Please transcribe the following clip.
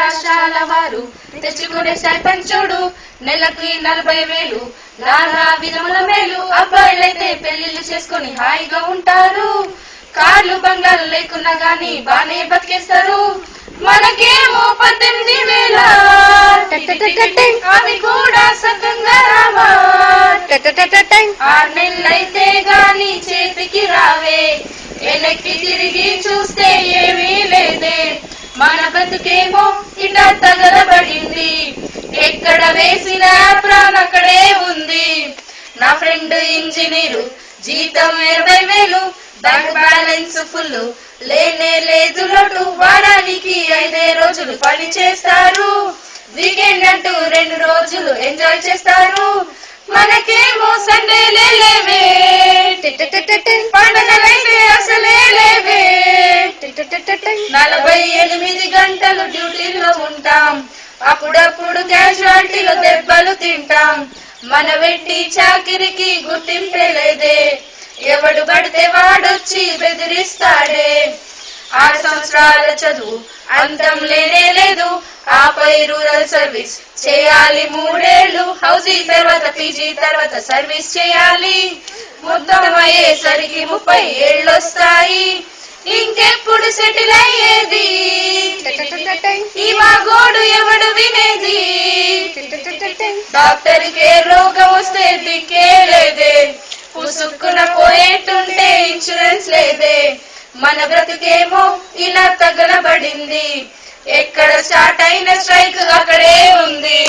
రాష్ట్రాల వారు తెచ్చుకునే స్టైపెండ్ చూడు నెలకి 40,000 నానా విధముల మేలు. అబ్బాయిలైతే పెళ్లిళ్ళు చేసుకుని హాయిగా ఉంటారు, కార్లు బంగ్లాలు లేకున్నా గాని బానే బతికేస్తారు. మనకేమో 18,000 అవి కూడా సకంగా రావా, 6 నెలలైతే గాని చేతికి రావే, వెనక్కి తిరిగి చూస్తే ఏమీ లేదే. మన బతుకేమో ఇట తగలబడింది, ఎక్కడ వేసిన ప్రాణం అక్కడే ఉంది. నా ఫ్రెండ్ ఇంజనీరు జీతం 20,000, బ్యాంక్ బ్యాలెన్స్ ఫుల్ లేనే లేదు లోటు. వారానికి 5 రోజులు పని చేస్తారు, వీకెండ్ అంటూ 2 రోజులు ఎంజాయ్ చేస్తారు. మనకేమో సండేలే లేవే, పండుగలైతే అసలే లేవే. 48 గంటలు డ్యూటీలో ఉంటాం, అప్పుడప్పుడు క్యాజువాలిటీలో దెబ్బలు తింటాం. మన వెట్టి చాకిరికి గుర్తింపే లేదే, ఎవడు పడితే వాడొచ్చి బెదిరిస్తాడే. 6 సంవత్సరాల చదువు అంతం లేనే లేదు, ఆపై రూరల్ సర్వీస్ చేయాలి 3 ఏళ్ళు. హౌజీ తర్వాత పీజీ తర్వాత సర్వీస్ చేయాలి, మొత్తం అయ్యేసరికి 30 ఏళ్ళు వస్తాయి. ఇంకెప్పుడు సెటిల్ అయ్యేది, ఈ మా గోడు ఎవడు వినేది. డాక్టర్ కే రోగం వస్తే దిక్కే లేదే, పుసుక్కున పోయేటుంటే ఇన్సూరెన్స్ లేదే. మన బ్రతుకేమో ఇలా తగలబడింది, ఎక్కడ స్టార్ట్ అయిన స్ట్రైక్ అక్కడే ఉంది.